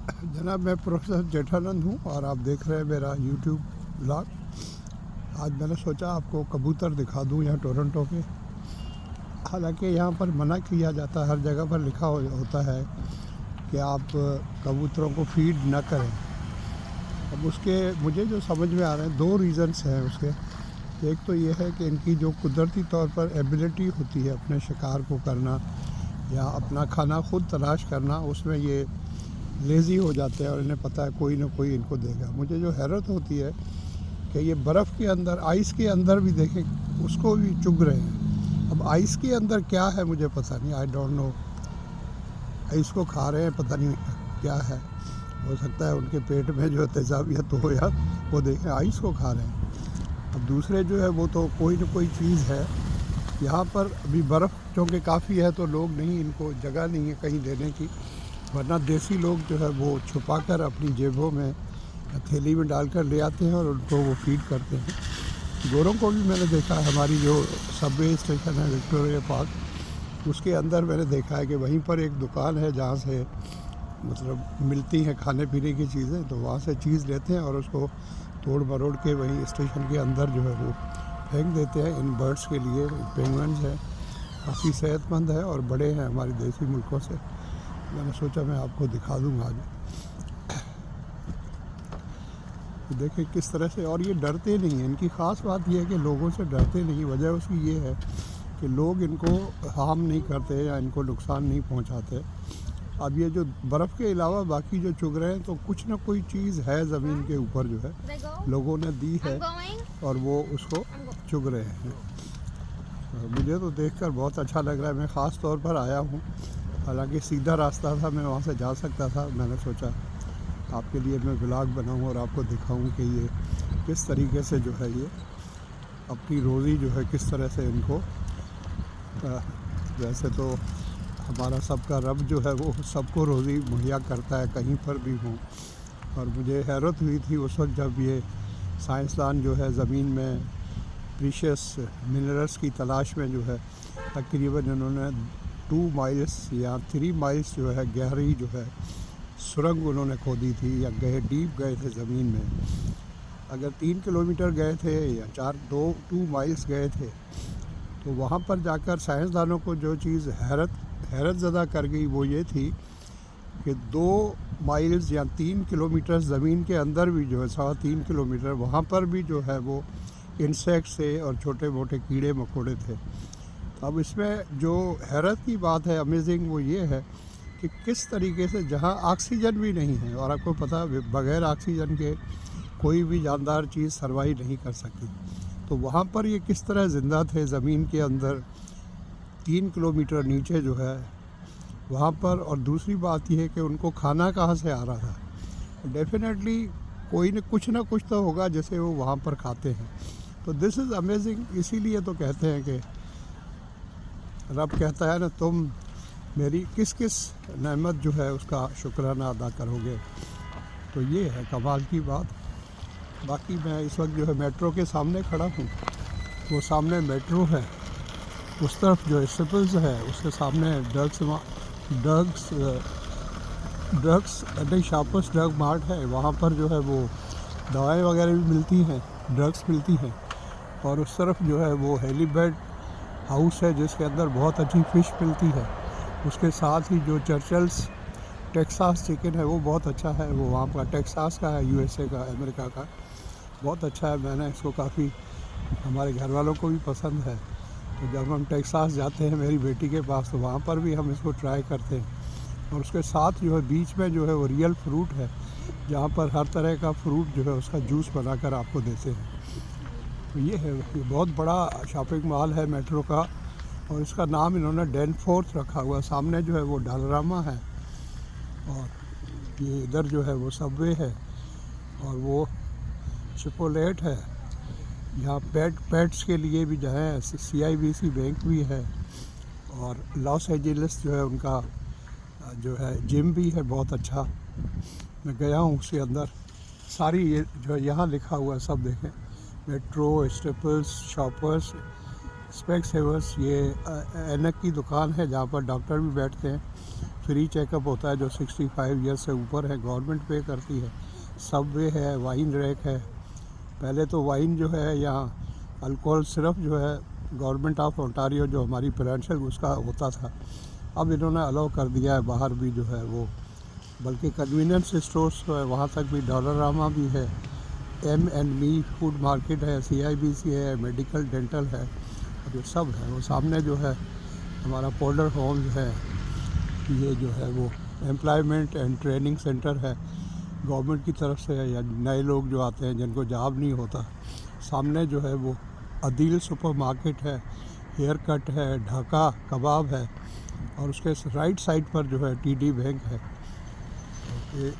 जनाब, मैं प्रोफेसर जेठानंद हूँ और आप देख रहे हैं मेरा यूट्यूब ब्लॉग। आज मैंने सोचा आपको कबूतर दिखा दूँ यहाँ टोरंटो के। हालांकि यहाँ पर मना किया जाता है, हर जगह पर लिखा होता है कि आप कबूतरों को फीड न करें। अब उसके मुझे जो समझ में आ रहे हैं, दो रीज़न्स हैं उसके। एक तो ये है कि इनकी जो कुदरती तौर पर एबिलिटी होती है अपने शिकार को करना या अपना खाना खुद तलाश करना, उसमें ये लेज़ी हो जाते हैं और इन्हें पता है कोई ना कोई इनको देगा। मुझे जो हैरत होती है कि ये बर्फ़ के अंदर, आइस के अंदर भी देखें, उसको भी चुग रहे हैं। अब आइस के अंदर क्या है मुझे पता नहीं, आई डोंट नो। आइस को खा रहे हैं, पता नहीं क्या है। हो सकता है उनके पेट में जो तेज़ाबियत हो, या वो देखें आइस को खा रहे हैं। अब दूसरे जो है वो तो कोई ना कोई चीज़ है। यहाँ पर अभी बर्फ़ चूँकि काफ़ी है तो लोग नहीं, इनको जगह नहीं है कहीं देने की, वरना देसी लोग जो है वो छुपा कर अपनी जेबों में या थैली में डालकर ले आते हैं और उनको वो फीड करते हैं। गोरों को भी मैंने देखा है, हमारी जो सबवे स्टेशन है विक्टोरिया पार्क, उसके अंदर मैंने देखा है कि वहीं पर एक दुकान है जहाँ से मतलब मिलती हैं खाने पीने की चीज़ें, तो वहाँ से चीज़ लेते हैं और उसको तोड़ मरोड़ के वहीं स्टेशन के अंदर जो है वो फेंक देते हैं। इन बर्ड्स के लिए पेंगुइन्स हैं, काफ़ी सेहतमंद है और बड़े हैं हमारे देसी मुल्कों से। मैंने सोचा मैं आपको दिखा दूँगा आज। देखिए किस तरह से, और ये डरते नहीं हैं। इनकी ख़ास बात यह है कि लोगों से डरते नहीं। वजह उसकी ये है कि लोग इनको हार्म नहीं करते या इनको नुकसान नहीं पहुंचाते। अब ये जो बर्फ़ के अलावा बाकी जो चुग रहे हैं, तो कुछ ना कोई चीज़ है ज़मीन के ऊपर जो है लोगों ने दी है और वो उसको चुग रहे हैं। मुझे तो देखकर बहुत अच्छा लग रहा है। मैं ख़ास तौर पर आया हूँ, हालांकि सीधा रास्ता था, मैं वहाँ से जा सकता था। मैंने सोचा आपके लिए मैं ब्लॉग बनाऊँ और आपको दिखाऊँ कि ये किस तरीके से जो है ये अपनी रोज़ी जो है किस तरह से इनको, वैसे तो हमारा सबका रब जो है वो सबको रोज़ी मुहैया करता है कहीं पर भी हो। और मुझे हैरत हुई थी उस वक्त जब ये साइंसदान जो है ज़मीन में प्रीशियस मिनरल्स की तलाश में जो है तकरीबन इन्होंने 2 माइल्स या 3 माइल्स जो है गहरी जो है सुरंग उन्होंने खोदी थी, या डीप गए थे ज़मीन में। अगर 3 किलोमीटर गए थे या 2 माइल्स गए थे, तो वहाँ पर जाकर साइंसदानों को जो चीज़ हैरत ज़दा कर गई वो ये थी कि 2 माइल्स या 3 किलोमीटर ज़मीन के अंदर भी जो है 3.5 किलोमीटर, वहाँ पर भी जो है वो इंसेक्ट्स थे और छोटे मोटे कीड़े मकोड़े थे। अब इसमें जो हैरत की बात है, अमेजिंग, वो ये है कि किस तरीके से जहाँ ऑक्सीजन भी नहीं है, और आपको पता है बग़ैर ऑक्सीजन के कोई भी जानदार चीज़ सर्वाइव नहीं कर सकती, तो वहाँ पर ये किस तरह ज़िंदा थे ज़मीन के अंदर 3 किलोमीटर नीचे जो है वहाँ पर। और दूसरी बात यह है कि उनको खाना कहाँ से आ रहा था। डेफिनेटली कोई न कुछ तो होगा जैसे वो वहाँ पर खाते हैं। तो दिस इज़ अमेजिंग। इसीलिए तो कहते हैं कि रब कहता है ना, तुम मेरी किस किस नेमत जो है उसका शुक्राना अदा करोगे। तो ये है कमाल की बात। बाकी मैं इस वक्त जो है मेट्रो के सामने खड़ा हूँ, वो सामने मेट्रो है, उस तरफ जो स्टेपल्स है उसके सामने ड्रग्स नहीं, शापर्स ड्रग मार्ट है। वहाँ पर जो है वो दवाएं वगैरह भी मिलती हैं, ड्रग्स मिलती हैं। और उस तरफ जो है वो हेलीपैड हाउस है जिसके अंदर बहुत अच्छी फ़िश मिलती है। उसके साथ ही जो चर्चल्स टेक्सास चिकन है वो बहुत अच्छा है, वो वहाँ का टेक्सास का है, यूएसए का, अमेरिका का, बहुत अच्छा है। मैंने इसको काफ़ी, हमारे घर वालों को भी पसंद है। तो जब हम टेक्सास जाते हैं मेरी बेटी के पास, तो वहाँ पर भी हम इसको ट्राई करते हैं। और उसके साथ जो है बीच में जो है वो रियल फ्रूट है, जहाँ पर हर तरह का फ्रूट जो है उसका जूस बनाकर आपको देते हैं। तो ये है, ये बहुत बड़ा शॉपिंग मॉल है मेट्रो का, और इसका नाम इन्होंने डैनफोर्थ रखा हुआ। सामने जो है वो डॉलरामा है, और ये इधर जो है वो सबवे है, और वो चिपोलेट है। यहाँ पेट्स के लिए भी जो है CIBC बैंक भी है, और लॉस एंजलिस जो है उनका जो है जिम भी है बहुत अच्छा। मैं गया हूँ उसके अंदर, सारी ये जो यहाँ लिखा हुआ है सब देखें, metro, staples, shoppers, specs Haber's. ये ऐनक की दुकान है जहाँ पर डॉक्टर भी बैठते हैं। फ्री चेकअप होता है जो 65 ईयर्स से ऊपर है, गवर्नमेंट पे करती है। सबवे है, वाइन रैक है। पहले तो वाइन जो है यहाँ अल्कोहल सिर्फ जो है गवर्नमेंट ऑफ ओंटारियो जो हमारी प्रोविंशियल उसका होता था, अब इन्होंने अलाउ कर दिया है बाहर भी जो है वो, बल्कि कन्वीनियंस स्टोर्स है वहाँ तक भी, डॉलरामा भी है, M&Me फूड मार्केट है, CIBC है, मेडिकल डेंटल है, और ये सब है। वो सामने जो है हमारा पोल्डर होम्स है, ये जो है वो एम्प्लॉयमेंट एंड ट्रेनिंग सेंटर है गवर्नमेंट की तरफ से, या नए लोग जो आते हैं जिनको जॉब नहीं होता। सामने जो है वो अदील सुपर मार्केट है, हेयर कट है, ढाका कबाब है, और उसके राइट साइड पर जो है TD बैंक है। ये